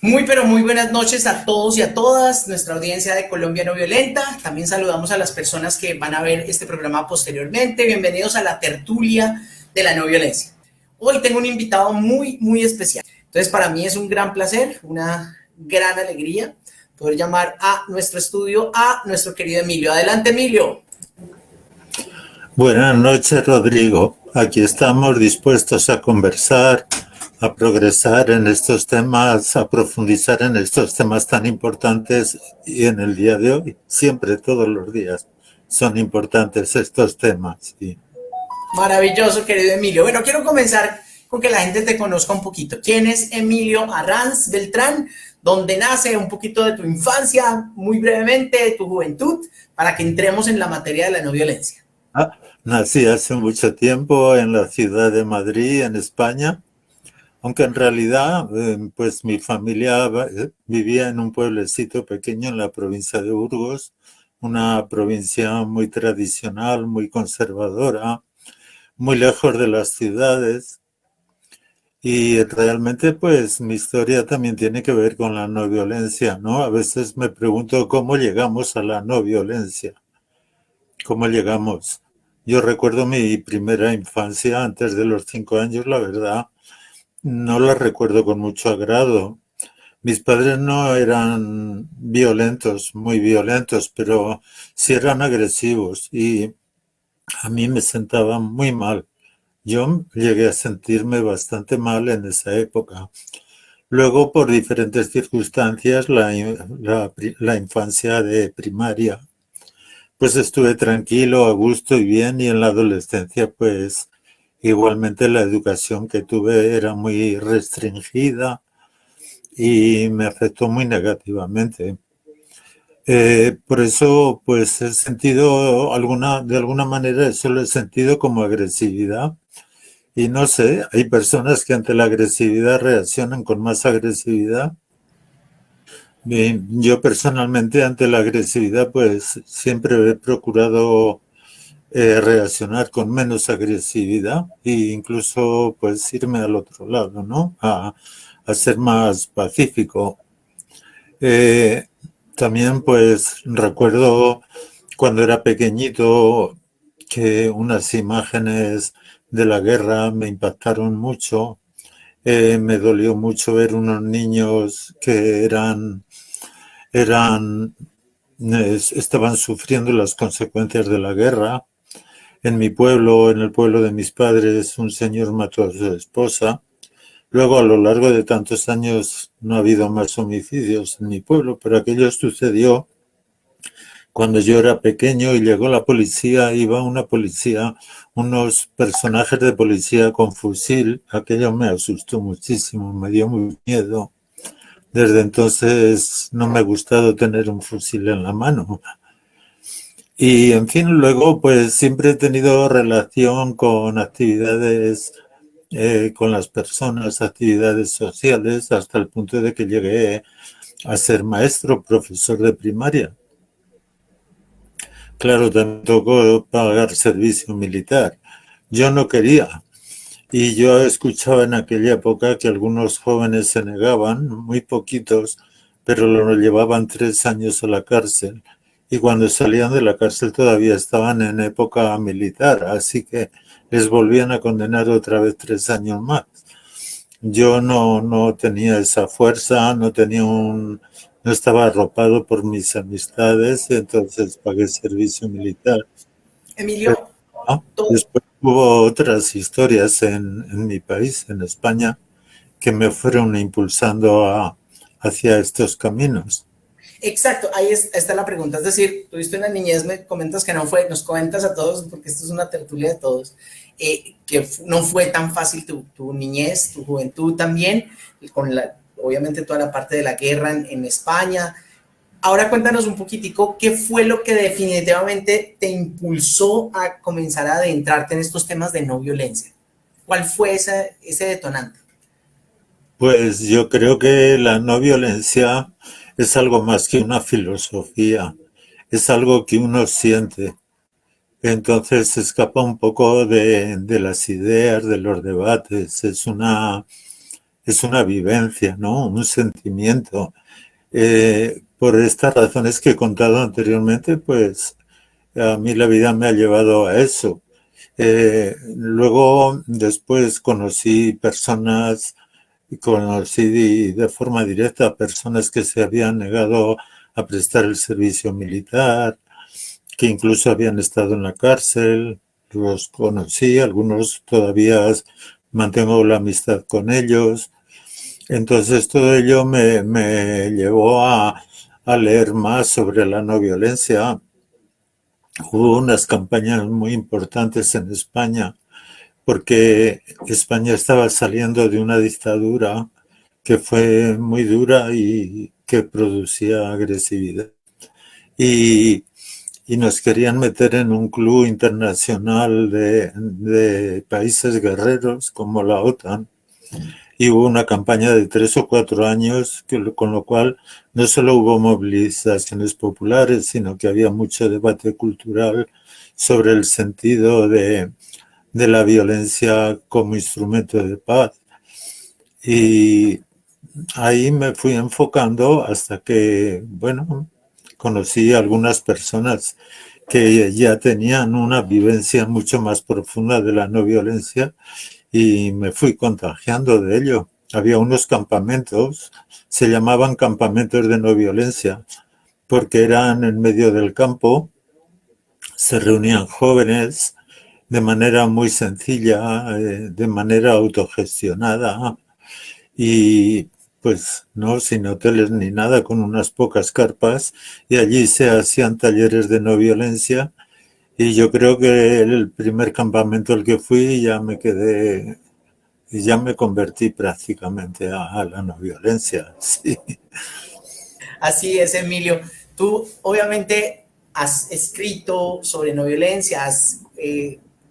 Muy, pero muy buenas noches a todos y a todas, nuestra audiencia de Colombia No Violenta. También saludamos a las personas que van a ver este programa posteriormente. Bienvenidos a la tertulia de la no violencia. Hoy tengo un invitado muy, muy especial. Entonces, para mí es un gran placer, una gran alegría poder llamar a nuestro estudio a nuestro querido Emilio. Adelante, Emilio. Buenas noches, Rodrigo. Aquí estamos dispuestos a conversar, a progresar en estos temas, a profundizar en estos temas tan importantes y en el día de hoy, siempre, todos los días, son importantes estos temas. Sí. Maravilloso, querido Emilio. Bueno, quiero comenzar con que la gente te conozca un poquito. ¿Quién es Emilio Arranz Beltrán? ¿Dónde nace? Un poquito de tu infancia, muy brevemente, de tu juventud, para que entremos en la materia de la no violencia. Nací hace mucho tiempo en la ciudad de Madrid, en España, aunque en realidad pues mi familia vivía en un pueblecito pequeño en la provincia de Burgos, una provincia muy tradicional, muy conservadora, muy lejos de las ciudades. Y realmente, pues, mi historia también tiene que ver con la no violencia, ¿no? A veces me pregunto cómo llegamos a la no violencia, cómo llegamos. Yo recuerdo mi primera infancia antes de los 5 años, la verdad, no la recuerdo con mucho agrado. Mis padres no eran violentos, muy violentos, pero sí eran agresivos y a mí me sentaba muy mal. Yo llegué a sentirme bastante mal en esa época. Luego, por diferentes circunstancias, la infancia de primaria, pues estuve tranquilo, a gusto y bien, y en la adolescencia, pues igualmente la educación que tuve era muy restringida y me afectó muy negativamente. Por eso, pues he sentido de alguna manera, eso lo he sentido como agresividad. Y no sé, hay personas que ante la agresividad reaccionan con más agresividad. Bien, yo personalmente ante la agresividad pues siempre he procurado reaccionar con menos agresividad e incluso pues irme al otro lado, ¿no? A ser más pacífico. Eh, También pues recuerdo cuando era pequeñito que unas imágenes de la guerra me impactaron mucho. Me dolió mucho ver unos niños que estaban sufriendo las consecuencias de la guerra. En mi pueblo, en el pueblo de mis padres, un señor mató a su esposa. Luego, a lo largo de tantos años, no ha habido más homicidios en mi pueblo, pero aquello sucedió cuando yo era pequeño y llegó la policía, iba una policía, unos personajes de policía con fusil. Aquello me asustó muchísimo, me dio muy miedo. Desde entonces no me ha gustado tener un fusil en la mano. Y en fin, luego pues siempre he tenido relación con actividades con las personas, actividades sociales, hasta el punto de que llegué a ser maestro, profesor de primaria. Claro, también tocó pagar servicio militar. Yo no quería. Y yo escuchaba en aquella época que algunos jóvenes se negaban, muy poquitos, pero lo llevaban 3 años a la cárcel. Y cuando salían de la cárcel todavía estaban en época militar, así que les volvían a condenar otra vez 3 años más. Yo no tenía esa fuerza, no estaba arropado por mis amistades, entonces pagué servicio militar. Pero, Emilio, ¿no? todo, Después hubo otras historias en mi país, en España, que me fueron impulsando hacia estos caminos. exacto, está la pregunta. Es decir, tuviste una niñez, me comentas que no fue, nos comentas a todos, porque esto es una tertulia de todos, que no fue tan fácil tu niñez, tu juventud también, con obviamente toda la parte de la guerra en España. Ahora cuéntanos un poquitico qué fue lo que definitivamente te impulsó a comenzar a adentrarte en estos temas de no violencia. ¿Cuál fue ese detonante? Pues yo creo que la no violencia es algo más que una filosofía, es algo que uno siente. Entonces se escapa un poco de las ideas, de los debates. es una vivencia, ¿no? Un sentimiento. Por estas razones que he contado anteriormente, pues a mí la vida me ha llevado a eso. Luego, después conocí personas, conocí de forma directa personas que se habían negado a prestar el servicio militar, que incluso habían estado en la cárcel. Los conocí, algunos todavía mantengo la amistad con ellos. Entonces todo ello me llevó a leer más sobre la no violencia. Hubo unas campañas muy importantes en España porque España estaba saliendo de una dictadura que fue muy dura y que producía agresividad. Y, y nos querían meter en un club internacional de países guerreros como la OTAN. Y hubo una campaña de 3 o 4 años, con lo cual no solo hubo movilizaciones populares, sino que había mucho debate cultural sobre el sentido de la violencia como instrumento de paz. Y ahí me fui enfocando hasta que, bueno, conocí a algunas personas que ya tenían una vivencia mucho más profunda de la no violencia y me fui contagiando de ello. Había unos campamentos, se llamaban campamentos de no violencia, porque eran en medio del campo, se reunían jóvenes de manera muy sencilla, de manera autogestionada y pues no sin hoteles ni nada, con unas pocas carpas, y allí se hacían talleres de no violencia. Y yo creo que el primer campamento al que fui ya me quedé y ya me convertí prácticamente a la no violencia. Sí. Así es, Emilio. Tú obviamente has escrito sobre no violencia, has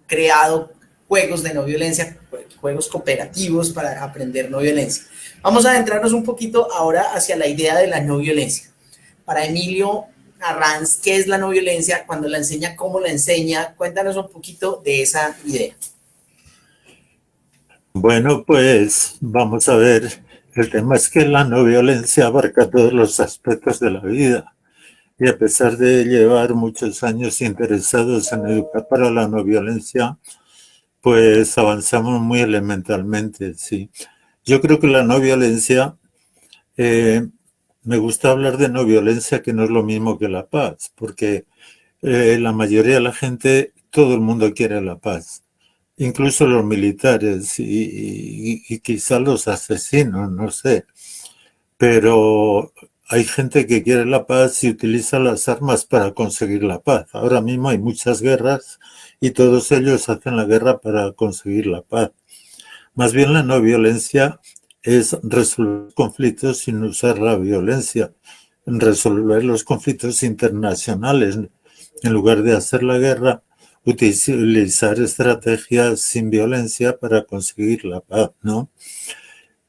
creado juegos de no violencia, juegos cooperativos para aprender no violencia. Vamos a adentrarnos un poquito ahora hacia la idea de la no violencia. Para Emilio Arranz, ¿qué es la no violencia? Cuando la enseña, ¿cómo la enseña? Cuéntanos un poquito de esa idea. Bueno, pues vamos a ver. El tema es que la no violencia abarca todos los aspectos de la vida. Y a pesar de llevar muchos años interesados en educar para la no violencia, pues avanzamos muy elementalmente, sí. Yo creo que la no violencia, eh, me gusta hablar de no violencia, que no es lo mismo que la paz, porque la mayoría de la gente, todo el mundo quiere la paz, incluso los militares y quizá los asesinos, no sé, pero hay gente que quiere la paz y utiliza las armas para conseguir la paz. Ahora mismo hay muchas guerras y todos ellos hacen la guerra para conseguir la paz. Más bien la no violencia es resolver conflictos sin usar la violencia, resolver los conflictos internacionales. En lugar de hacer la guerra, utilizar estrategias sin violencia para conseguir la paz, ¿no?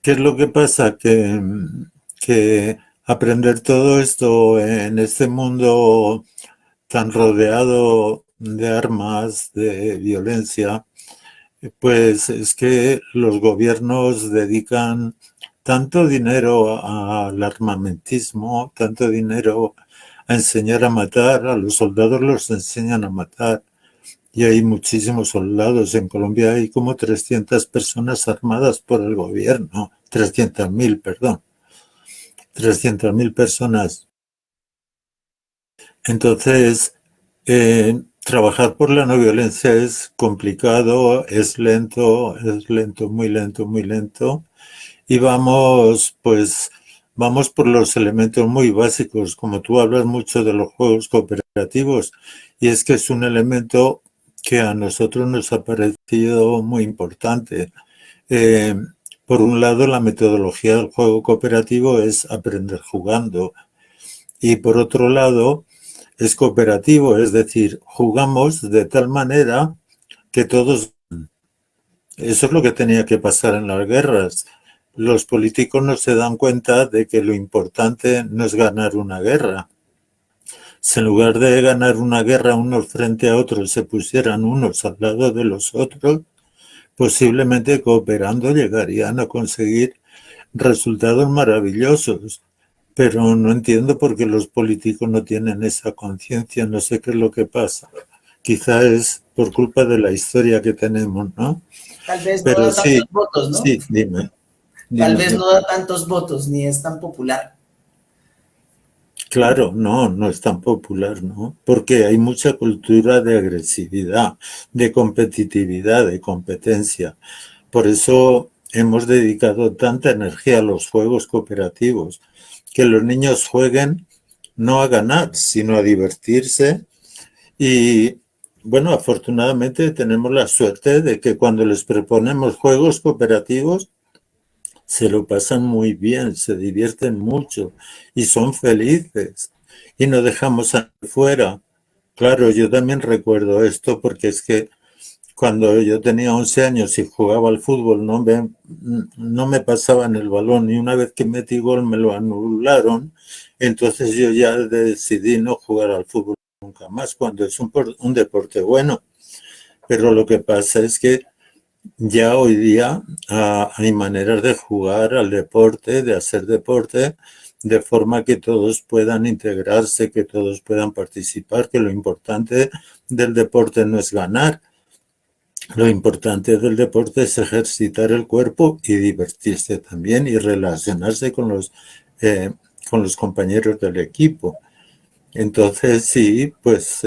¿Qué es lo que pasa? Que aprender todo esto en este mundo tan rodeado de armas, de violencia, pues es que los gobiernos dedican tanto dinero al armamentismo, tanto dinero a enseñar a matar, a los soldados los enseñan a matar. Y hay muchísimos soldados. En Colombia hay como 300 personas armadas por el gobierno. 300.000, perdón. 300.000 personas. Entonces, trabajar por la no violencia es complicado, es lento, muy lento, muy lento. Y vamos por los elementos muy básicos, como tú hablas mucho de los juegos cooperativos, y es que es un elemento que a nosotros nos ha parecido muy importante. Eh, por un lado, la metodología del juego cooperativo es aprender jugando, y por otro lado, es cooperativo, es decir, jugamos de tal manera que todos... Eso es lo que tenía que pasar en las guerras. Los políticos no se dan cuenta de que lo importante no es ganar una guerra. Si en lugar de ganar una guerra unos frente a otros se pusieran unos al lado de los otros, posiblemente cooperando llegarían a conseguir resultados maravillosos, pero no entiendo por qué los políticos no tienen esa conciencia, no sé qué es lo que pasa. Quizá es por culpa de la historia que tenemos, ¿no? Tal vez no Pero da sí, tantos votos, ¿no? sí, dime, Tal dime. vez no da tantos votos, ni es tan popular. Claro, no, no es tan popular, ¿no? Porque hay mucha cultura de agresividad, de competitividad, de competencia. Por eso hemos dedicado tanta energía a los juegos cooperativos, que los niños jueguen no a ganar, sino a divertirse. Y bueno, afortunadamente tenemos la suerte de que cuando les proponemos juegos cooperativos, se lo pasan muy bien, se divierten mucho y son felices y no dejamos afuera. Claro, yo también recuerdo esto porque es que cuando yo tenía 11 años y jugaba al fútbol no me pasaban el balón y una vez que metí gol me lo anularon, entonces yo ya decidí no jugar al fútbol nunca más cuando es un deporte bueno. Pero lo que pasa es que ya hoy día hay maneras de jugar al deporte, de hacer deporte, de forma que todos puedan integrarse, que todos puedan participar, que lo importante del deporte no es ganar, lo importante del deporte es ejercitar el cuerpo y divertirse también y relacionarse eh, con los compañeros del equipo. Entonces, sí, pues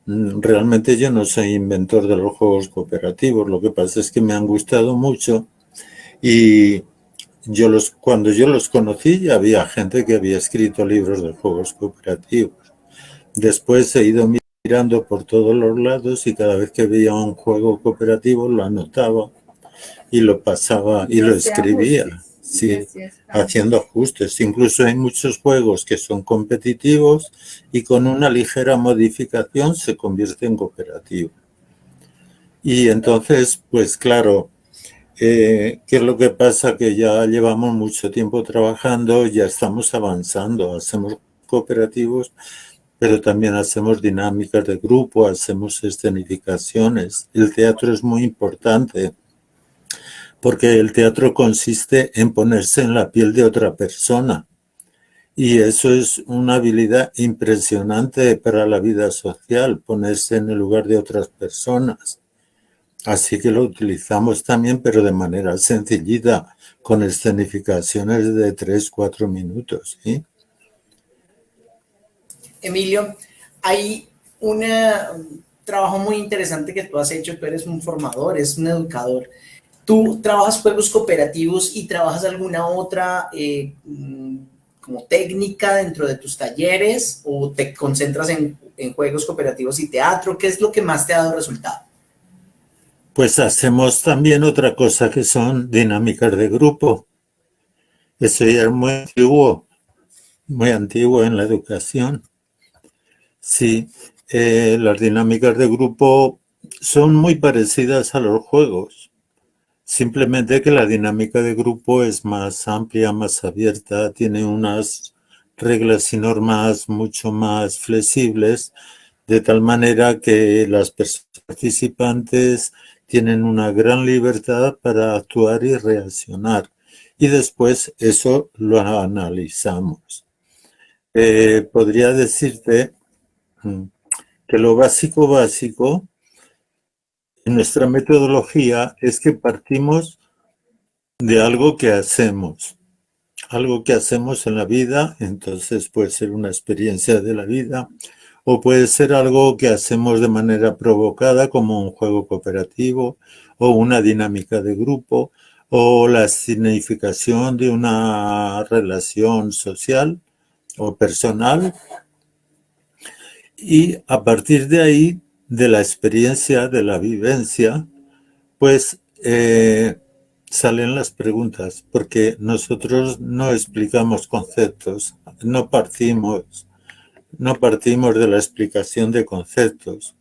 realmente yo no soy inventor de los juegos cooperativos, lo que pasa es que me han gustado mucho y cuando yo los conocí ya había gente que había escrito libros de juegos cooperativos. Después he ido mirando por todos los lados y cada vez que veía un juego cooperativo lo anotaba y lo pasaba y lo escribía. Sí, haciendo ajustes. Incluso hay muchos juegos que son competitivos y con una ligera modificación se convierte en cooperativo. Y entonces, pues claro, ¿qué es lo que pasa? Que ya llevamos mucho tiempo trabajando, ya estamos avanzando, hacemos cooperativos, pero también hacemos dinámicas de grupo, hacemos escenificaciones. El teatro es muy importante porque el teatro consiste en ponerse en la piel de otra persona y eso es una habilidad impresionante para la vida social, ponerse en el lugar de otras personas. Así que lo utilizamos también, pero de manera sencillita, con escenificaciones de 3, 4 minutos, ¿sí? Emilio, hay un trabajo muy interesante que tú has hecho, tú eres un formador, eres un educador. ¿Tú trabajas juegos cooperativos y trabajas alguna otra como técnica dentro de tus talleres o te concentras en juegos cooperativos y teatro? ¿Qué es lo que más te ha dado resultado? Pues hacemos también otra cosa que son dinámicas de grupo. Eso ya es muy antiguo en la educación. Sí, las dinámicas de grupo son muy parecidas a los juegos. Simplemente que la dinámica de grupo es más amplia, más abierta, tiene unas reglas y normas mucho más flexibles, de tal manera que las personas participantes tienen una gran libertad para actuar y reaccionar. Y después eso lo analizamos. Podría decirte que lo básico en nuestra metodología es que partimos de algo que hacemos en la vida, entonces puede ser una experiencia de la vida o puede ser algo que hacemos de manera provocada como un juego cooperativo o una dinámica de grupo o la significación de una relación social o personal y a partir de ahí, de la experiencia, de la vivencia, pues salen las preguntas, porque nosotros no explicamos conceptos, no partimos de la explicación de conceptos,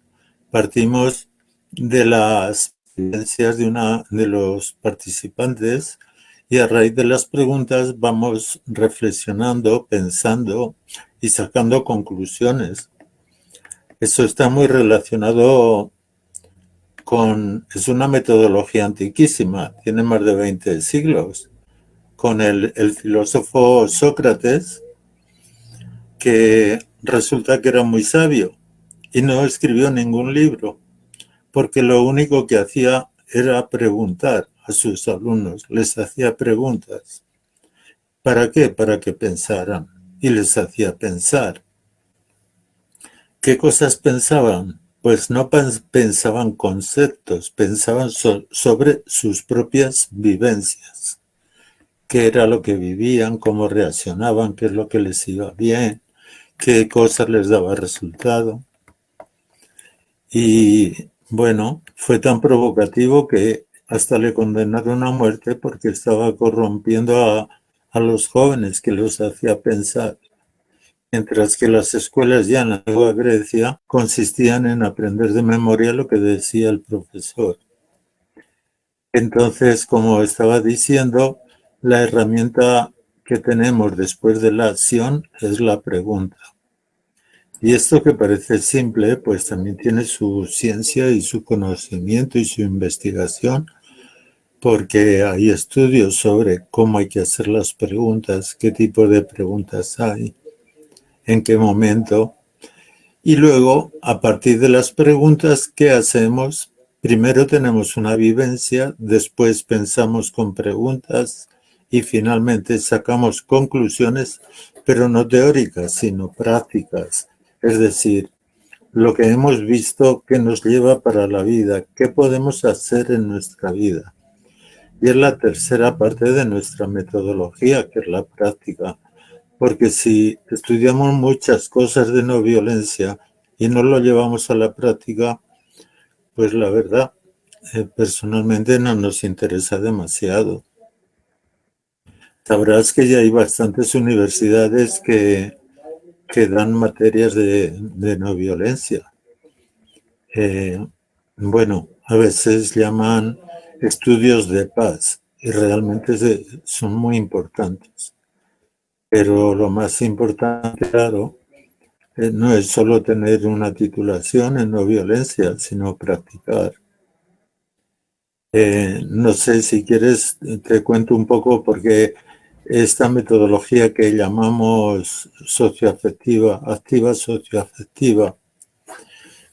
partimos de las vivencias de los participantes y a raíz de las preguntas vamos reflexionando, pensando y sacando conclusiones. Eso está muy relacionado es una metodología antiquísima, tiene más de 20 siglos con el filósofo Sócrates, que resulta que era muy sabio y no escribió ningún libro, porque lo único que hacía era preguntar a sus alumnos, les hacía preguntas. ¿Para qué? Para que pensaran, y les hacía pensar. ¿Qué cosas pensaban? Pues no pensaban conceptos, pensaban sobre sus propias vivencias, qué era lo que vivían, cómo reaccionaban, qué es lo que les iba bien, qué cosas les daba resultado. Y bueno, fue tan provocativo que hasta le condenaron a muerte porque estaba corrompiendo a los jóvenes, que los hacía pensar. Mientras que las escuelas ya en la antigua Grecia consistían en aprender de memoria lo que decía el profesor. Entonces, como estaba diciendo, la herramienta que tenemos después de la acción es la pregunta. Y esto que parece simple, pues también tiene su ciencia y su conocimiento y su investigación, porque hay estudios sobre cómo hay que hacer las preguntas, qué tipo de preguntas hay, en qué momento. Y luego, a partir de las preguntas, ¿qué hacemos? Primero tenemos una vivencia, después pensamos con preguntas y finalmente sacamos conclusiones, pero no teóricas, sino prácticas. Es decir, lo que hemos visto que nos lleva para la vida, qué podemos hacer en nuestra vida. Y es la tercera parte de nuestra metodología, que es la práctica. Porque si estudiamos muchas cosas de no violencia y no lo llevamos a la práctica, pues la verdad, personalmente no nos interesa demasiado. Sabrás que ya hay bastantes universidades que dan materias de no violencia. Bueno, a veces llaman estudios de paz y realmente son muy importantes. Pero lo más importante, claro, no es solo tener una titulación en no violencia, sino practicar. No sé si quieres, te cuento un poco porque esta metodología que llamamos socioafectiva, activa socioafectiva,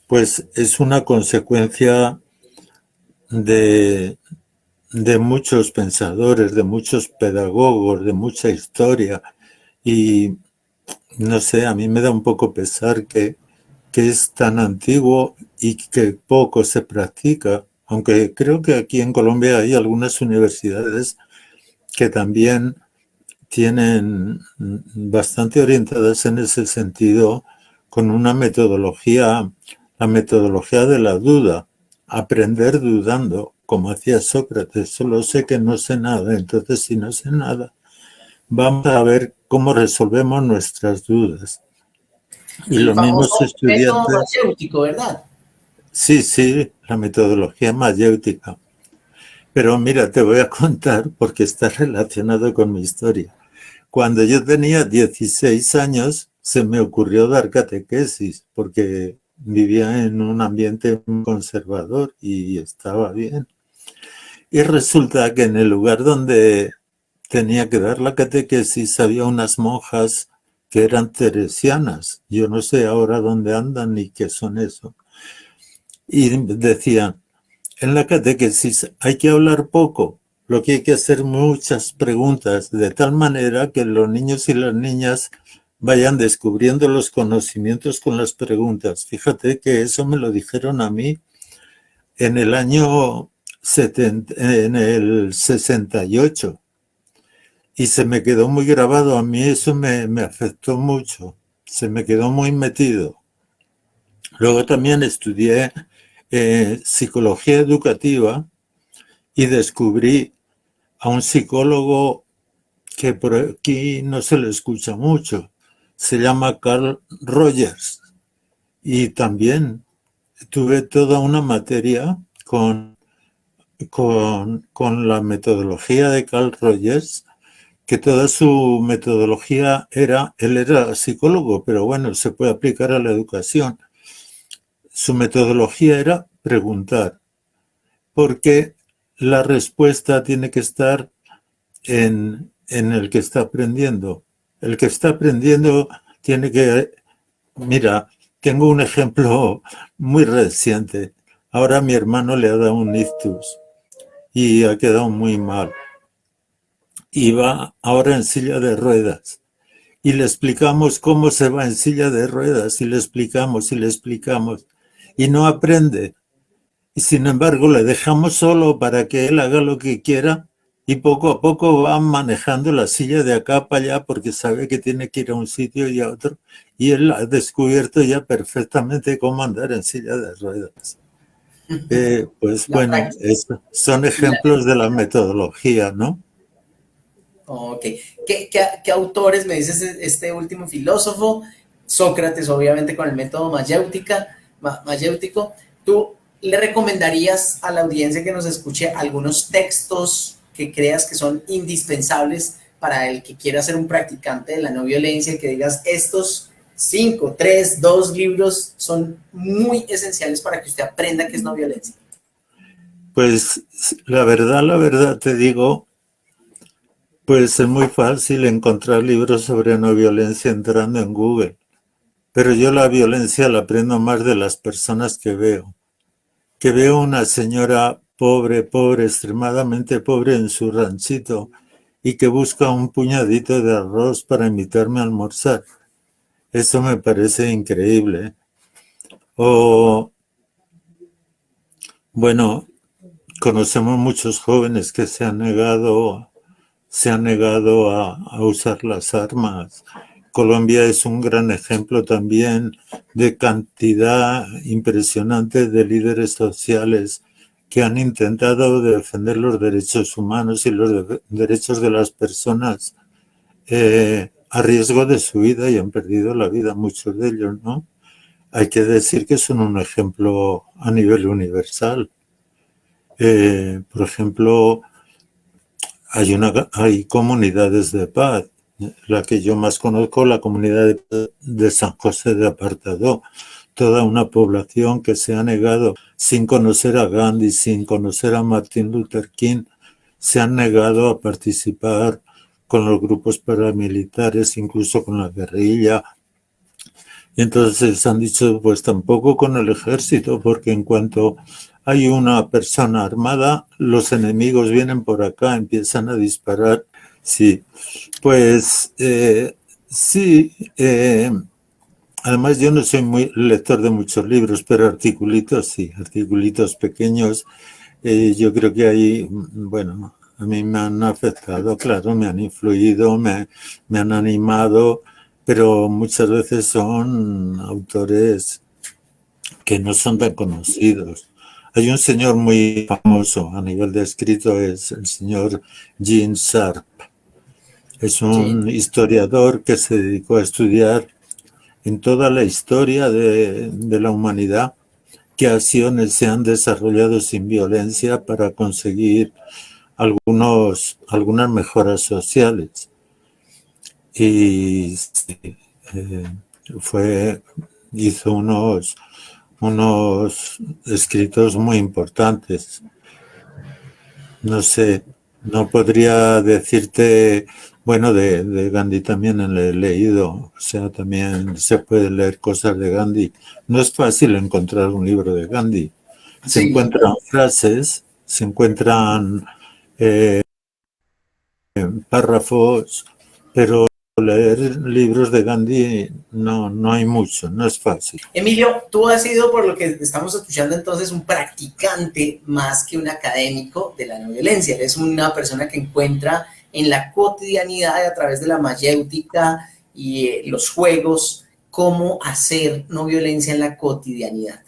pues es una consecuencia de, de muchos pensadores, de muchos pedagogos, de mucha historia. Y no sé, a mí me da un poco pesar que es tan antiguo y que poco se practica, aunque creo que aquí en Colombia hay algunas universidades que también tienen bastante orientadas en ese sentido, con una metodología, la metodología de la duda, aprender dudando, como hacía Sócrates. Solo sé que no sé nada, entonces si no sé nada, vamos a ver cómo resolvemos nuestras dudas. Y El los mismos famoso método estudiantes, mayéutico, ¿verdad? sí, la metodología mayéutica. Pero mira, te voy a contar porque está relacionado con mi historia. Cuando yo tenía 16 años, se me ocurrió dar catequesis porque vivía en un ambiente conservador y estaba bien. Y resulta que en el lugar donde tenía que dar la catequesis había unas monjas que eran teresianas. Yo no sé ahora dónde andan ni qué son eso. Y decían, en la catequesis hay que hablar poco, lo que hay que hacer muchas preguntas, de tal manera que los niños y las niñas vayan descubriendo los conocimientos con las preguntas. Fíjate que eso me lo dijeron a mí en el año 68 y se me quedó muy grabado. A mí eso me afectó mucho, se me quedó muy metido. Luego también estudié psicología educativa y descubrí a un psicólogo que por aquí no se le escucha mucho. Se llama Carl Rogers. Y también tuve toda una materia con la metodología de Carl Rogers, que toda su metodología él era psicólogo, pero bueno, se puede aplicar a la educación. Su metodología era preguntar, porque la respuesta tiene que estar en en el que está aprendiendo. El que está aprendiendo tiene que... Mira, tengo un ejemplo muy reciente. Ahora a mi hermano le ha dado un ictus y ha quedado muy mal. Y va ahora en silla de ruedas. Y le explicamos cómo se va en silla de ruedas y le explicamos y le explicamos. Y no aprende. Y sin embargo le dejamos solo para que él haga lo que quiera y poco a poco va manejando la silla de acá para allá porque sabe que tiene que ir a un sitio y a otro. Y él ha descubierto ya perfectamente cómo andar en silla de ruedas. Pues La bueno, práctica. son ejemplos de la metodología, ¿no? Ok. ¿Qué autores me dices este último filósofo? Sócrates, obviamente, con el método mayéutico. ¿Tú le recomendarías a la audiencia que nos escuche algunos textos que creas que son indispensables para el que quiera ser un practicante de la no violencia? Que digas, estos 5, 3, 2 libros son muy esenciales para que usted aprenda qué es no violencia. Pues la verdad te digo, pues es muy fácil encontrar libros sobre no violencia entrando en Google. Pero yo la violencia la aprendo más de las personas que veo. Que veo una señora pobre, extremadamente pobre en su ranchito y que busca un puñadito de arroz para invitarme a almorzar. Eso me parece increíble. O, bueno, conocemos muchos jóvenes que se han negado a usar las armas. Colombia es un gran ejemplo también de cantidad impresionante de líderes sociales que han intentado defender los derechos humanos y los derechos de las personas a riesgo de su vida y han perdido la vida muchos de ellos, ¿no? Hay que decir que son un ejemplo a nivel universal. Por ejemplo, hay comunidades de paz. La que yo más conozco, la comunidad de San José de Apartadó, toda una población que se ha negado, sin conocer a Gandhi, sin conocer a Martin Luther King, se han negado a participar con los grupos paramilitares, incluso con la guerrilla. Y entonces han dicho, pues tampoco con el ejército, porque en cuanto hay una persona armada, los enemigos vienen por acá, empiezan a disparar. Sí, pues sí, además yo no soy muy lector de muchos libros, pero articulitos sí, articulitos pequeños. Yo creo que ahí, bueno, a mí me han afectado, claro, me han influido, me han animado, pero muchas veces son autores que no son tan conocidos. Hay un señor muy famoso a nivel de escrito, es el señor Gene Sharp. Es un historiador que se dedicó a estudiar en toda la historia de la humanidad qué acciones se han desarrollado sin violencia para conseguir algunas mejoras sociales. Y sí, hizo unos escritos muy importantes. No sé, no podría decirte, bueno, de Gandhi también le he leído, o sea, también se puede leer cosas de Gandhi. No es fácil encontrar un libro de Gandhi. Se encuentran frases, se encuentran párrafos, pero leer libros de Gandhi no hay mucho, no es fácil. Emilio, tú has sido, por lo que estamos escuchando entonces, un practicante más que un académico de la no violencia. Eres una persona que encuentra en la cotidianidad, a través de la mayéutica y los juegos, cómo hacer no violencia en la cotidianidad.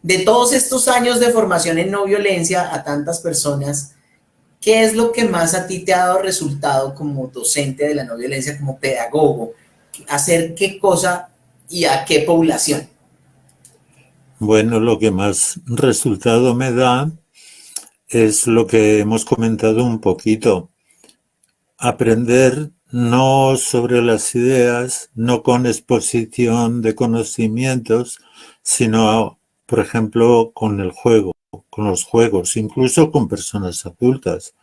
De todos estos años de formación en no violencia a tantas personas, ¿qué es lo que más a ti te ha dado resultado como docente de la no violencia, como pedagogo? ¿Hacer qué cosa y a qué población? Bueno, lo que más resultado me da es lo que hemos comentado un poquito. Aprender no sobre las ideas, no con exposición de conocimientos, sino, por ejemplo, con el juego, con los juegos, incluso con personas adultas.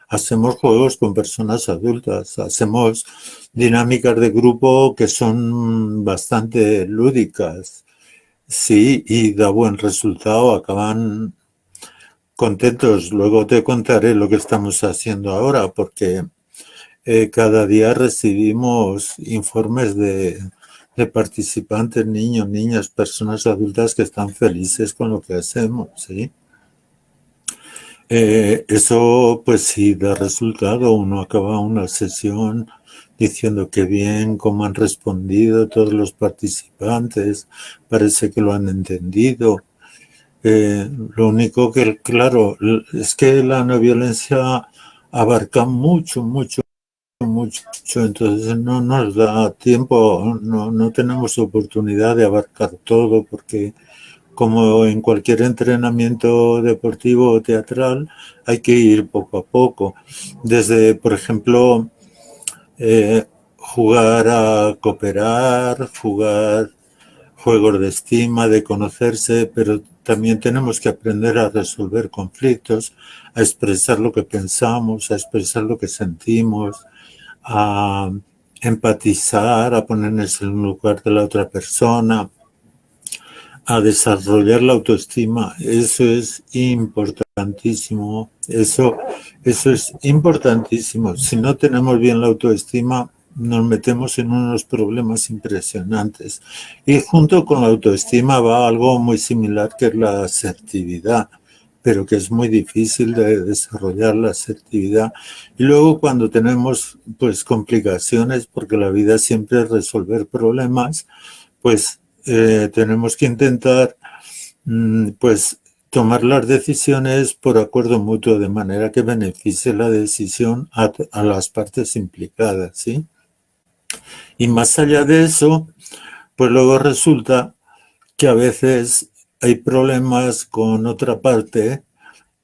hacemos juegos con personas adultas, hacemos dinámicas de grupo que son bastante lúdicas, sí, y da buen resultado, acaban contentos. Luego te contaré lo que estamos haciendo ahora, porque cada día recibimos informes de participantes, niños, niñas, personas adultas que están felices con lo que hacemos, ¿sí? Eso pues sí da resultado. Uno acaba una sesión diciendo que bien, cómo han respondido todos los participantes, parece que lo han entendido. Lo único que, claro, es que la no violencia abarca mucho, mucho, mucho, entonces no nos da tiempo, no tenemos oportunidad de abarcar todo, porque como en cualquier entrenamiento deportivo o teatral, hay que ir poco a poco. Desde, por ejemplo, jugar a cooperar, jugar juegos de estima, de conocerse, pero también tenemos que aprender a resolver conflictos, a expresar lo que pensamos, a expresar lo que sentimos, a empatizar, a ponernos en el lugar de la otra persona, a desarrollar la autoestima. Eso es importantísimo. Eso es importantísimo. Si no tenemos bien la autoestima, nos metemos en unos problemas impresionantes. Y junto con la autoestima va algo muy similar, que es la asertividad, pero que es muy difícil de desarrollar la asertividad. Y luego cuando tenemos pues complicaciones, porque la vida siempre es resolver problemas, pues tenemos que intentar pues tomar las decisiones por acuerdo mutuo, de manera que beneficie la decisión a las partes implicadas, ¿sí? Y más allá de eso, pues luego resulta que a veces hay problemas con otra parte,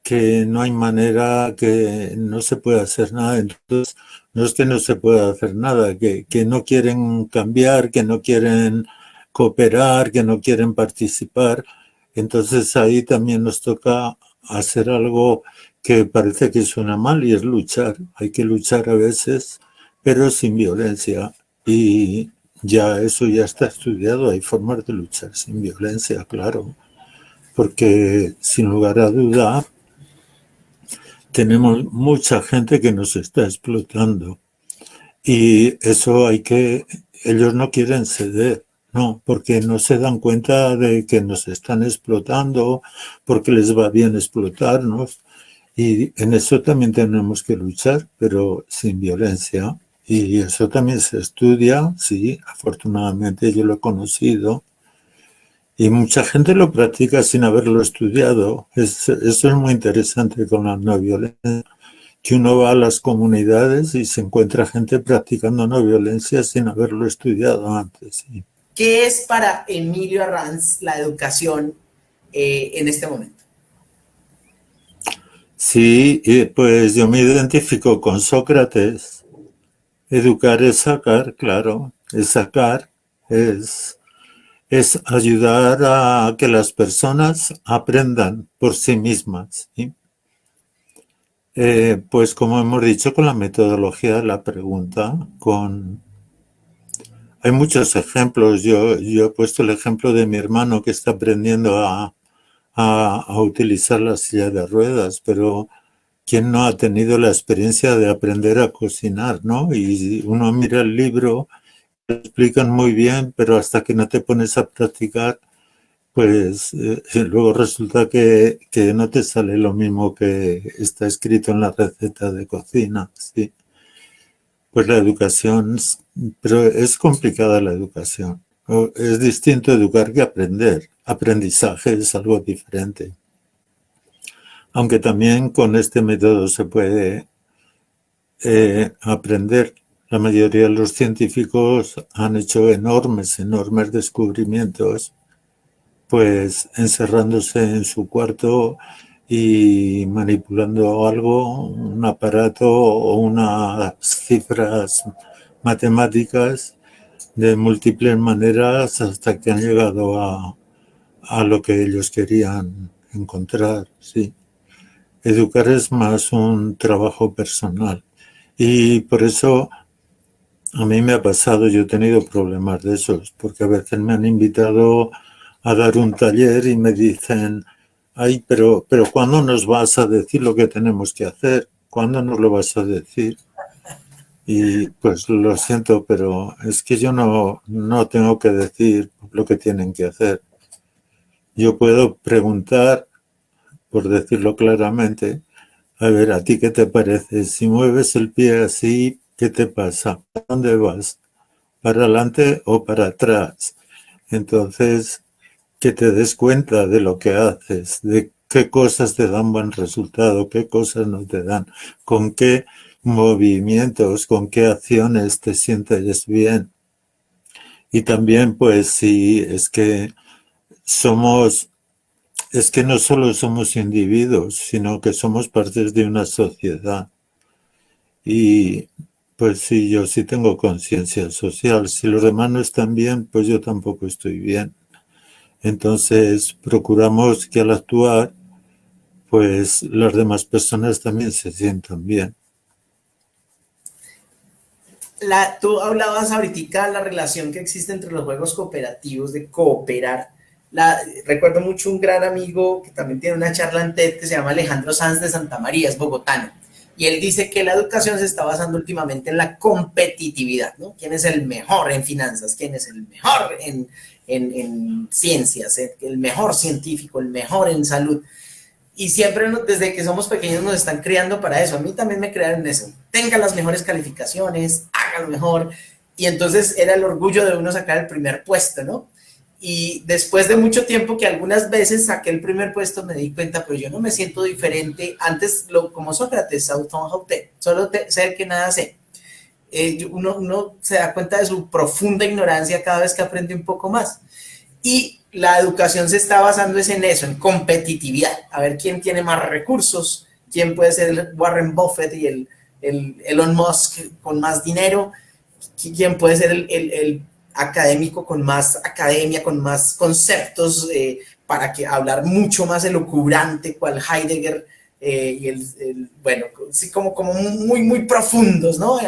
que no hay manera, que no se puede hacer nada. Entonces, no es que no se pueda hacer nada, que no quieren cambiar, que no quieren cooperar, que no quieren participar. Entonces ahí también nos toca hacer algo que parece que suena mal, y es luchar. Hay que luchar a veces, pero sin violencia. Y ya eso ya está estudiado. Hay formas de luchar sin violencia, claro. Porque sin lugar a duda tenemos mucha gente que nos está explotando, y eso ellos no quieren ceder, no, porque no se dan cuenta de que nos están explotando, porque les va bien explotarnos, y en eso también tenemos que luchar, pero sin violencia. Y eso también se estudia, sí, afortunadamente yo lo he conocido. Y mucha gente lo practica sin haberlo estudiado. Eso es muy interesante con la no violencia, que uno va a las comunidades y se encuentra gente practicando no violencia sin haberlo estudiado antes. ¿Sí? ¿Qué es para Emilio Arranz la educación en este momento? Sí, pues yo me identifico con Sócrates. Educar es sacar, claro, es sacar, es ayudar a que las personas aprendan por sí mismas. ¿Sí? Pues como hemos dicho, con la metodología de la pregunta, hay muchos ejemplos. Yo he puesto el ejemplo de mi hermano, que está aprendiendo a utilizar la silla de ruedas, pero ¿quién no ha tenido la experiencia de aprender a cocinar, no? Y uno mira el libro, lo explican muy bien, pero hasta que no te pones a practicar, pues luego resulta que no te sale lo mismo que está escrito en la receta de cocina, ¿sí? Pues la educación, pero es complicada la educación. Es distinto educar que aprender. Aprendizaje es algo diferente. Aunque también con este método se puede aprender. La mayoría de los científicos han hecho enormes descubrimientos, pues encerrándose en su cuarto y manipulando algo, un aparato o unas cifras matemáticas de múltiples maneras, hasta que han llegado a lo que ellos querían encontrar, sí. Educar es más un trabajo personal. Y por eso a mí me ha pasado, yo he tenido problemas de esos, porque a veces me han invitado a dar un taller y me dicen, ay, pero ¿cuándo nos vas a decir lo que tenemos que hacer? ¿Cuándo nos lo vas a decir? Y pues lo siento, pero es que yo no tengo que decir lo que tienen que hacer. Yo puedo preguntar, por decirlo claramente, a ver, ¿a ti qué te parece? Si mueves el pie así, ¿qué te pasa? ¿A dónde vas? ¿Para adelante o para atrás? Entonces, que te des cuenta de lo que haces, de qué cosas te dan buen resultado, qué cosas no te dan, con qué movimientos, con qué acciones te sientes bien. Y también, pues, si somos, es que no solo somos individuos, sino que somos partes de una sociedad. Y pues sí, yo sí tengo conciencia social. Si los demás no están bien, pues yo tampoco estoy bien. Entonces procuramos que al actuar, pues las demás personas también se sientan bien. Tú hablabas ahorita de la relación que existe entre los juegos cooperativos, de cooperar. Recuerdo mucho un gran amigo que también tiene una charla en TED que se llama Alejandro Sanz de Santa María, es bogotano. Y él dice que la educación se está basando últimamente en la competitividad, ¿no? ¿Quién es el mejor en finanzas? ¿Quién es el mejor en ciencias? El mejor científico, el mejor en salud. Y siempre desde que somos pequeños nos están criando para eso. A mí también me crearon eso. Tenga las mejores calificaciones, haga lo mejor. Y entonces era el orgullo de uno sacar el primer puesto, ¿no? Y después de mucho tiempo que algunas veces saqué el primer puesto, me di cuenta, pero yo no me siento diferente. Antes, como Sócrates, solo sé que nada sé. Uno se da cuenta de su profunda ignorancia cada vez que aprende un poco más. Y la educación se está basando en eso, en competitividad, a ver quién tiene más recursos, quién puede ser el Warren Buffett y el Elon Musk con más dinero, quién puede ser el académico con más academia, con más conceptos, para que hablar mucho más elucubrante, cual Heidegger, bueno, sí, como muy profundos, ¿no?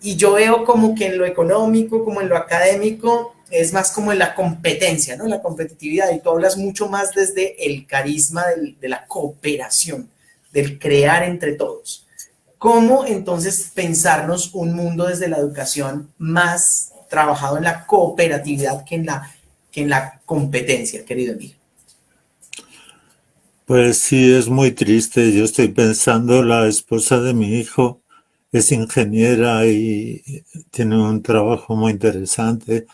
Y yo veo como que en lo económico, como en lo académico, es más como en la competencia, ¿no? La competitividad. Y tú hablas mucho más desde el carisma de la cooperación, del crear entre todos. ¿Cómo entonces pensarnos un mundo desde la educación más trabajado en la cooperatividad que en la competencia, querido Emilio? Pues sí, es muy triste. Yo estoy pensando, la esposa de mi hijo es ingeniera y tiene un trabajo muy interesante,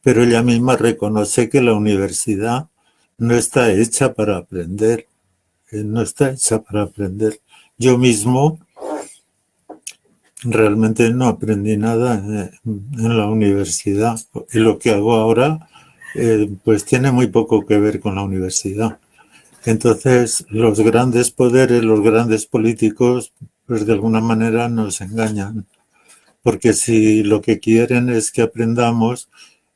pero ella misma reconoce que la universidad no está hecha para aprender, no está hecha para aprender. Yo mismo realmente no aprendí nada en la universidad y lo que hago ahora pues tiene muy poco que ver con la universidad. Entonces los grandes poderes, los grandes políticos, pues de alguna manera nos engañan, porque si lo que quieren es que aprendamos,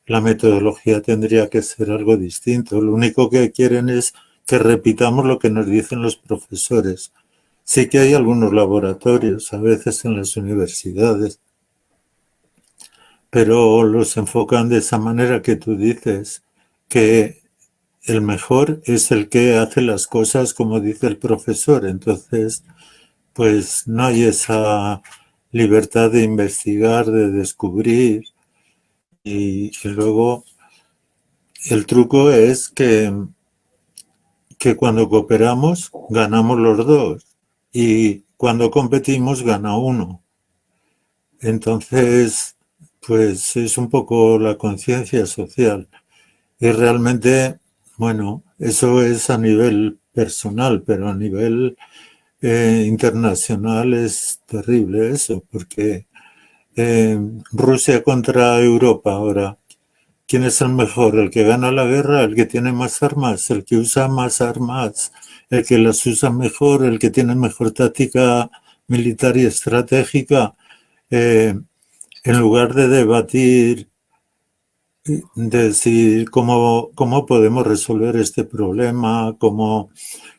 la metodología tendría que ser algo distinto. Lo único que quieren es que repitamos lo que nos dicen los profesores. Sí que hay algunos laboratorios, a veces en las universidades, pero los enfocan de esa manera que tú dices, que el mejor es el que hace las cosas como dice el profesor. Entonces, pues no hay esa libertad de investigar, de descubrir. Y luego el truco es que cuando cooperamos ganamos los dos y cuando competimos gana uno. Entonces, pues es un poco la conciencia social. Y realmente, bueno, eso es a nivel personal, pero a nivel internacional es terrible eso, porque Rusia contra Europa ahora, ¿quién es el mejor? ¿El que gana la guerra? ¿El que tiene más armas? ¿El que usa más armas? ¿El que las usa mejor? ¿El que tiene mejor táctica militar y estratégica? En lugar de debatir decir cómo podemos resolver este problema,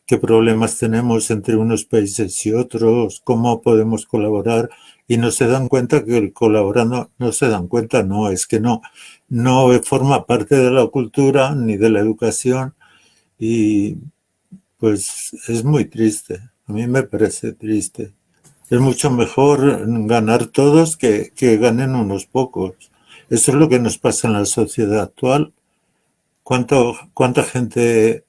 qué problemas tenemos entre unos países y otros, cómo podemos colaborar, y no se dan cuenta que el colaborando, no se dan cuenta, no, es que no forma parte de la cultura ni de la educación, y pues es muy triste, a mí me parece triste. Es mucho mejor ganar todos que ganen unos pocos. Eso es lo que nos pasa en la sociedad actual. ¿Cuánta gente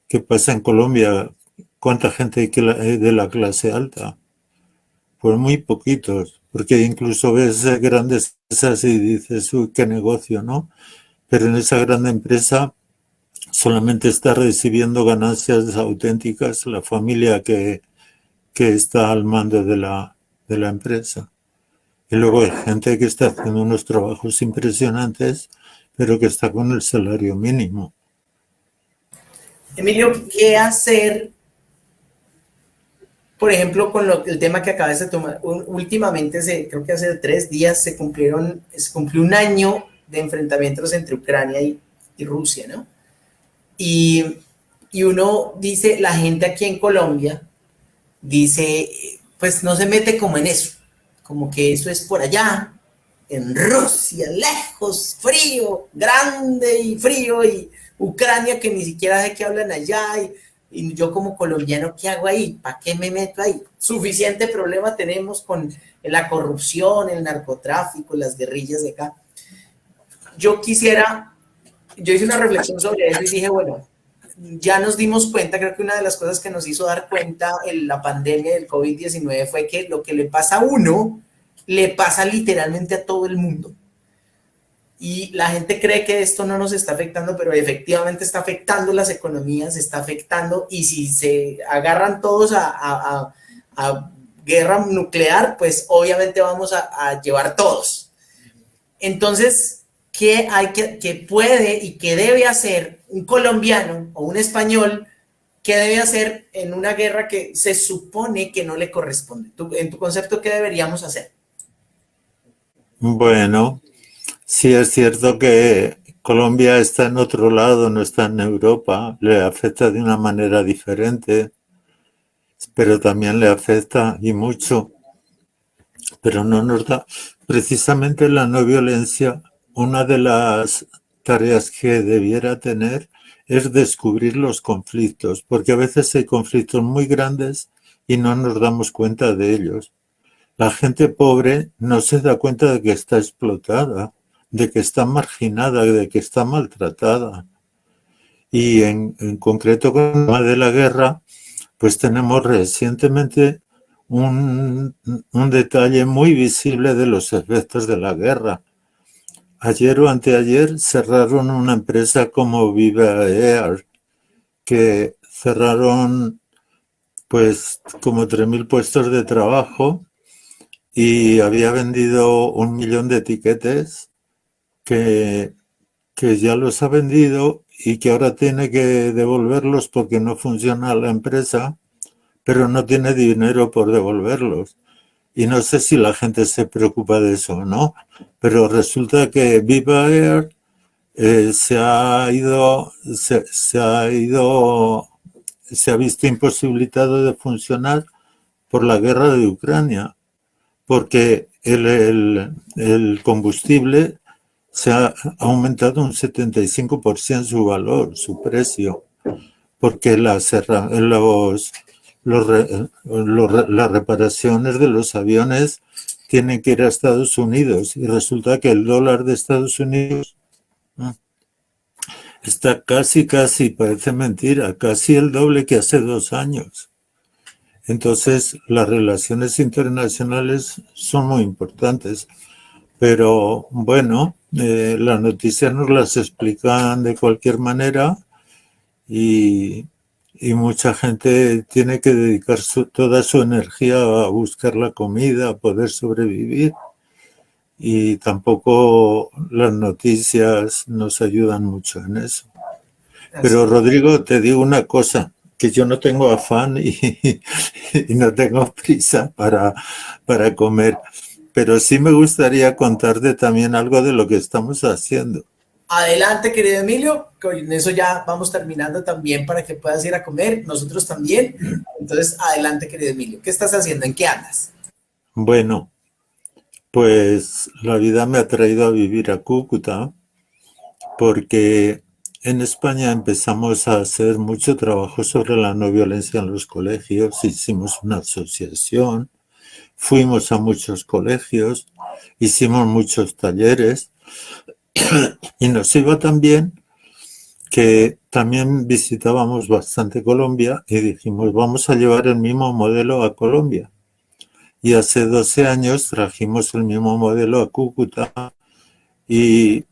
que pasa en Colombia? ¿Cuánta gente hay de la clase alta? Pues muy poquitos, porque incluso ves grandes empresas y dices, uy, qué negocio, ¿no? Pero en esa gran empresa solamente está recibiendo ganancias auténticas la familia que está al mando de la empresa. Y luego hay gente que está haciendo unos trabajos impresionantes, pero que está con el salario mínimo. Emilio, ¿qué hacer, por ejemplo, con el tema que acabas de tomar? Últimamente, creo que hace 3 días se cumplió un año de enfrentamientos entre Ucrania y Rusia, ¿no? Y uno dice, la gente aquí en Colombia dice, pues no se mete como en eso, como que eso es por allá, en Rusia, lejos, frío, grande y frío, y Ucrania que ni siquiera sé que hablan allá, y yo como colombiano, ¿qué hago ahí? ¿Para qué me meto ahí? Suficiente problema tenemos con la corrupción, el narcotráfico, las guerrillas de acá. Yo hice una reflexión sobre eso y dije, bueno, ya nos dimos cuenta, creo que una de las cosas que nos hizo dar cuenta en la pandemia del COVID-19 fue que lo que le pasa a uno, le pasa literalmente a todo el mundo. Y la gente cree que esto no nos está afectando, pero efectivamente está afectando las economías, está afectando, y si se agarran todos a guerra nuclear, pues obviamente vamos a llevar todos. Entonces, ¿qué puede y qué debe hacer un colombiano o un español? ¿Qué debe hacer en una guerra que se supone que no le corresponde? En tu concepto, ¿qué deberíamos hacer? Bueno, sí es cierto que Colombia está en otro lado, no está en Europa, le afecta de una manera diferente, pero también le afecta y mucho, pero no nos da. Precisamente la no violencia, una de las tareas que debiera tener es descubrir los conflictos, porque a veces hay conflictos muy grandes y no nos damos cuenta de ellos. La gente pobre no se da cuenta de que está explotada, de que está marginada, de que está maltratada. Y en concreto con el tema de la guerra, pues tenemos recientemente un detalle muy visible de los efectos de la guerra. Ayer o anteayer cerraron una empresa como Viva Air, que cerraron pues como 3.000 puestos de trabajo y había vendido 1 millón de tiquetes que ya los ha vendido y que ahora tiene que devolverlos porque no funciona la empresa, pero no tiene dinero por devolverlos. Y no sé si la gente se preocupa de eso o no, pero resulta que Viva Air se ha visto imposibilitado de funcionar por la guerra de Ucrania, porque el combustible se ha aumentado un 75% su valor, su precio, porque las reparaciones de los aviones tienen que ir a Estados Unidos y resulta que el dólar de Estados Unidos está casi, parece mentira, casi el doble que hace 2 años. Entonces, las relaciones internacionales son muy importantes. Pero bueno, las noticias nos las explican de cualquier manera y mucha gente tiene que dedicar toda su energía a buscar la comida, a poder sobrevivir. Y tampoco las noticias nos ayudan mucho en eso. Pero Rodrigo, te digo una cosa, que yo no tengo afán y no tengo prisa para comer. Pero sí me gustaría contarte también algo de lo que estamos haciendo. Adelante, querido Emilio, con eso ya vamos terminando también para que puedas ir a comer, nosotros también. Entonces, adelante, querido Emilio, ¿qué estás haciendo? ¿En qué andas? Bueno, pues la vida me ha traído a vivir a Cúcuta porque en España empezamos a hacer mucho trabajo sobre la no violencia en los colegios, hicimos una asociación, fuimos a muchos colegios, hicimos muchos talleres y nos iba tan bien que también visitábamos bastante Colombia y dijimos, vamos a llevar el mismo modelo a Colombia. Y hace 12 años trajimos el mismo modelo a Cúcuta y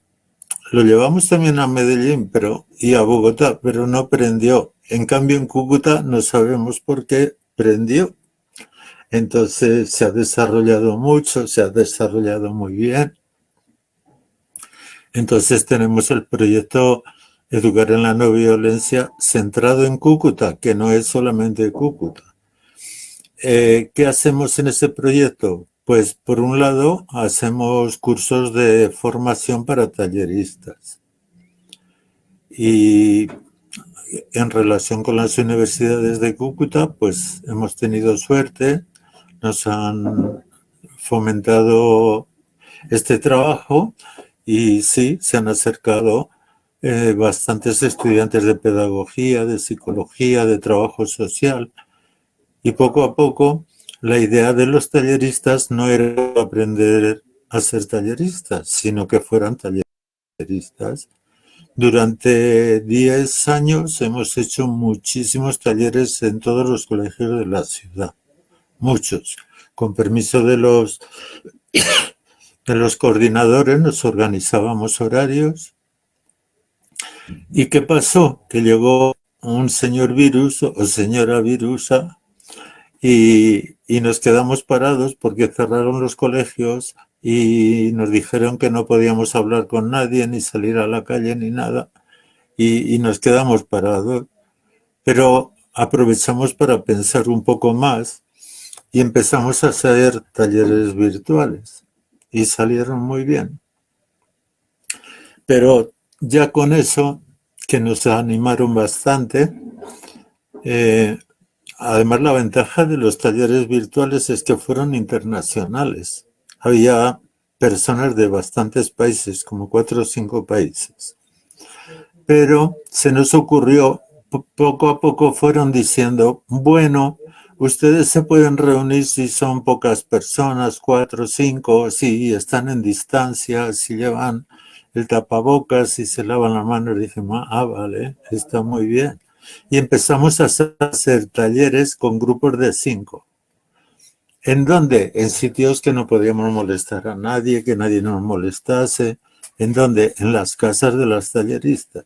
lo llevamos también a Medellín y a Bogotá, pero no prendió. En cambio, en Cúcuta no sabemos por qué prendió. Entonces se ha desarrollado mucho, se ha desarrollado muy bien. Entonces tenemos el proyecto Educar en la No Violencia centrado en Cúcuta, que no es solamente Cúcuta. ¿Qué hacemos en ese proyecto? Pues por un lado hacemos cursos de formación para talleristas y en relación con las universidades de Cúcuta pues hemos tenido suerte, nos han fomentado este trabajo y sí, se han acercado bastantes estudiantes de pedagogía, de psicología, de trabajo social. Y poco a poco, la idea de los talleristas no era aprender a ser talleristas, sino que fueran talleristas. Durante 10 años hemos hecho muchísimos talleres en todos los colegios de la ciudad, muchos. Con permiso de los coordinadores nos organizábamos horarios. ¿Y qué pasó? Que llegó un señor virus o señora virusa y nos quedamos parados porque cerraron los colegios y nos dijeron que no podíamos hablar con nadie, ni salir a la calle, ni nada. Y nos quedamos parados. Pero aprovechamos para pensar un poco más y empezamos a hacer talleres virtuales y salieron muy bien. Pero ya con eso, que nos animaron bastante, además, la ventaja de los talleres virtuales es que fueron internacionales. Había personas de bastantes países, como 4 o 5 países. Pero se nos ocurrió, poco a poco fueron diciendo, bueno, ustedes se pueden reunir si son pocas personas, 4 o 5, si están en distancia, si llevan el tapabocas, si se lavan las manos. Dijimos, vale, está muy bien. Y empezamos a hacer talleres con grupos de 5. ¿En dónde? En sitios que no podíamos molestar a nadie, que nadie nos molestase. ¿En dónde? En las casas de las talleristas.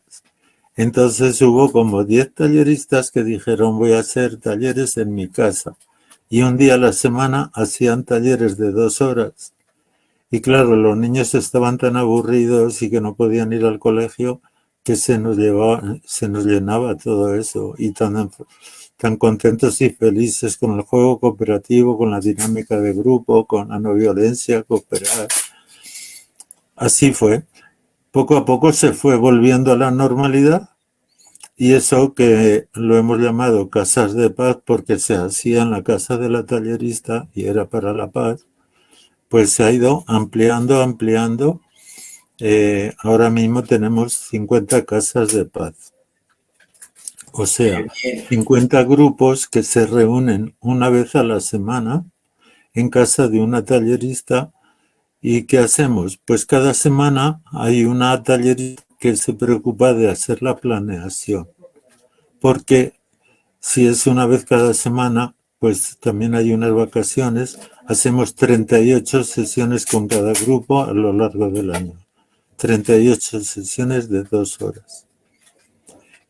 Entonces hubo como 10 talleristas que dijeron, voy a hacer talleres en mi casa. Y un día a la semana hacían talleres de 2 horas. Y claro, los niños estaban tan aburridos y que no podían ir al colegio que se nos llenaba todo eso y tan contentos y felices con el juego cooperativo, con la dinámica de grupo, con la no violencia, cooperar. Así fue. Poco a poco se fue volviendo a la normalidad y eso que lo hemos llamado casas de paz porque se hacía en la casa de la tallerista y era para la paz, pues se ha ido ampliando. Ahora mismo tenemos 50 casas de paz. O sea, 50 grupos que se reúnen una vez a la semana en casa de una tallerista. ¿Y qué hacemos? Pues cada semana hay una tallerista que se preocupa de hacer la planeación. Porque si es una vez cada semana, pues también hay unas vacaciones. Hacemos 38 sesiones con cada grupo a lo largo del año. 38 sesiones de 2 horas.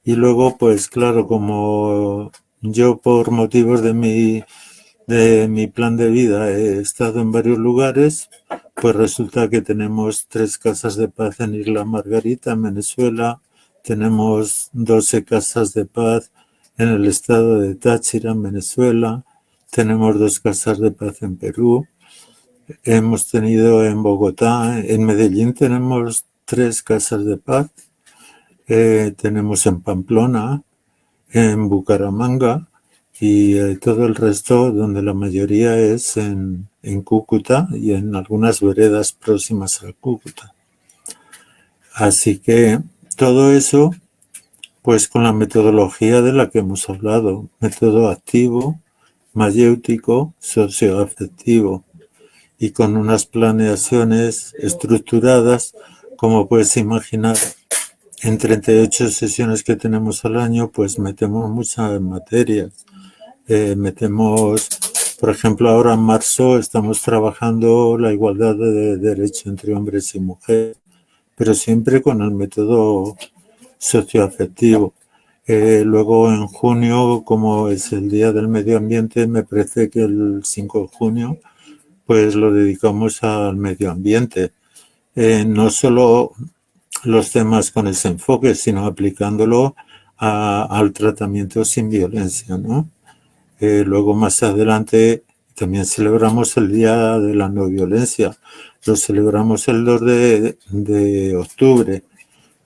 Y luego, pues claro, como yo por motivos de mi plan de vida he estado en varios lugares, pues resulta que tenemos 3 casas de paz en Isla Margarita, en Venezuela, tenemos 12 casas de paz en el estado de Táchira, en Venezuela, tenemos 2 casas de paz en Perú, hemos tenido en Bogotá, en Medellín tenemos 3 casas de paz. Tenemos en Pamplona, en Bucaramanga y todo el resto, donde la mayoría es en Cúcuta y en algunas veredas próximas a Cúcuta. Así que todo eso, pues con la metodología de la que hemos hablado, método activo, mayéutico, socioafectivo, y con unas planeaciones estructuradas, como puedes imaginar. En 38 sesiones que tenemos al año, pues metemos muchas materias. Metemos, por ejemplo, ahora en marzo estamos trabajando la igualdad de derecho entre hombres y mujeres, pero siempre con el método socioafectivo. Luego en junio, como es el Día del Medio Ambiente, me parece que el 5 de junio, pues lo dedicamos al medio ambiente. No solo los temas con ese enfoque, sino aplicándolo al tratamiento sin violencia, ¿no? Luego más adelante también celebramos el Día de la No Violencia. Lo celebramos el 2 de octubre,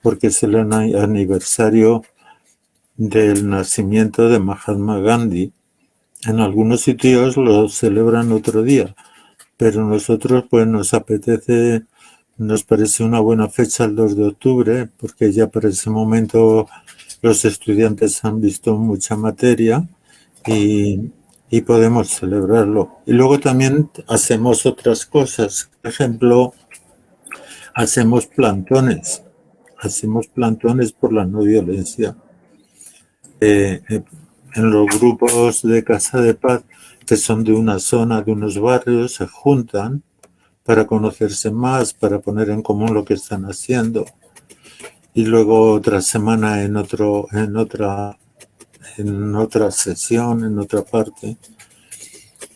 porque es el aniversario del nacimiento de Mahatma Gandhi. En algunos sitios lo celebran otro día, pero nosotros pues nos parece una buena fecha el 2 de octubre, porque ya para ese momento los estudiantes han visto mucha materia y podemos celebrarlo. Y luego también hacemos otras cosas. Por ejemplo, hacemos plantones por la no violencia. En los grupos de Casa de Paz, que son de una zona, de unos barrios, se juntan para conocerse más, para poner en común lo que están haciendo. Y luego otra semana en otra sesión, en otra parte.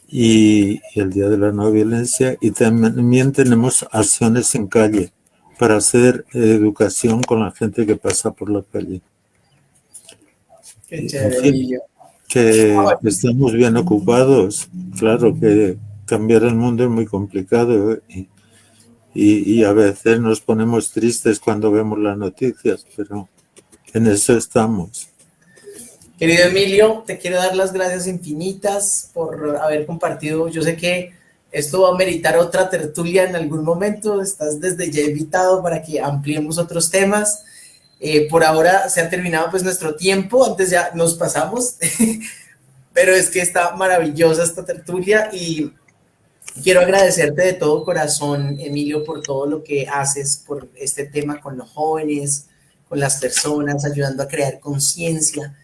Y el Día de la No Violencia. Y también tenemos acciones en calle para hacer educación con la gente que pasa por la calle. Qué chévere, en fin, Emilio. que estamos bien ocupados. Claro que cambiar el mundo es muy complicado y a veces nos ponemos tristes cuando vemos las noticias, pero en eso estamos. Querido Emilio, te quiero dar las gracias infinitas por haber compartido. Yo sé que esto va a meritar otra tertulia en algún momento. Estás desde ya invitado para que ampliemos otros temas. Por ahora se ha terminado pues nuestro tiempo, antes ya nos pasamos, pero es que está maravillosa esta tertulia y quiero agradecerte de todo corazón, Emilio, por todo lo que haces por este tema con los jóvenes, con las personas, ayudando a crear conciencia,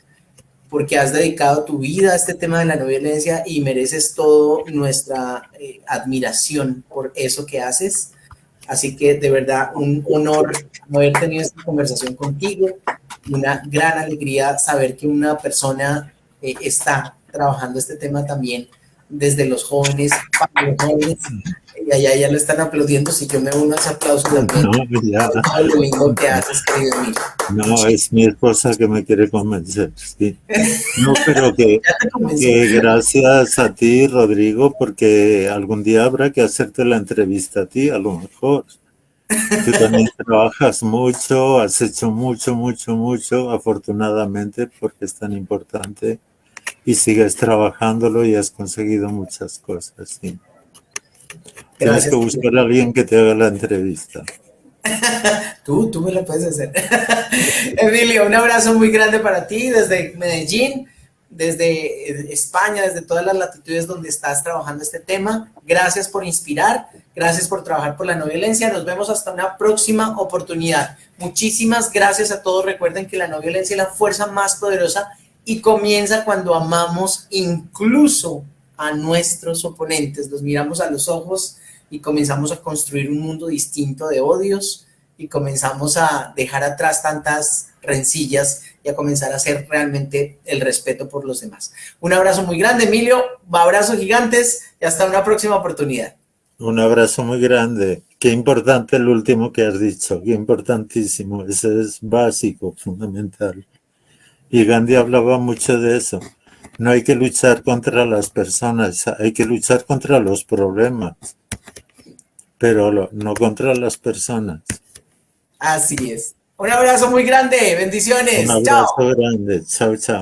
porque has dedicado tu vida a este tema de la no violencia y mereces toda nuestra admiración por eso que haces. Así que de verdad un honor haber tenido esta conversación contigo, una gran alegría saber que una persona está trabajando este tema también desde los jóvenes, para los jóvenes, y allá ya lo están aplaudiendo, si yo me uno a ese aplauso también. No, ya. Todo lo lindo que haces, querido amigo. No, es mi esposa que me quiere convencer, sí. No, pero que gracias a ti, Rodrigo, porque algún día habrá que hacerte la entrevista a ti, a lo mejor. Tú también trabajas mucho, has hecho mucho, afortunadamente, porque es tan importante, y sigues trabajándolo y has conseguido muchas cosas, sí. Tienes que buscar a alguien que te haga la entrevista. Tú me lo puedes hacer. Emilio, un abrazo muy grande para ti desde Medellín, desde España, desde todas las latitudes donde estás trabajando este tema. Gracias por inspirar, gracias por trabajar por la no violencia. Nos vemos hasta una próxima oportunidad. Muchísimas gracias a todos. Recuerden que la no violencia es la fuerza más poderosa y comienza cuando amamos incluso a nuestros oponentes. Los miramos a los ojos y comenzamos a construir un mundo distinto de odios y comenzamos a dejar atrás tantas rencillas y a comenzar a hacer realmente el respeto por los demás. Un abrazo muy grande, Emilio, abrazos gigantes y hasta una próxima oportunidad. Un abrazo muy grande. Qué importante el último que has dicho, qué importantísimo. Ese es básico, fundamental. Y Gandhi hablaba mucho de eso. No hay que luchar contra las personas, hay que luchar contra los problemas, pero no contra las personas. Así es. Un abrazo muy grande, Un bendiciones, abrazo chao. grande. Chao, chao.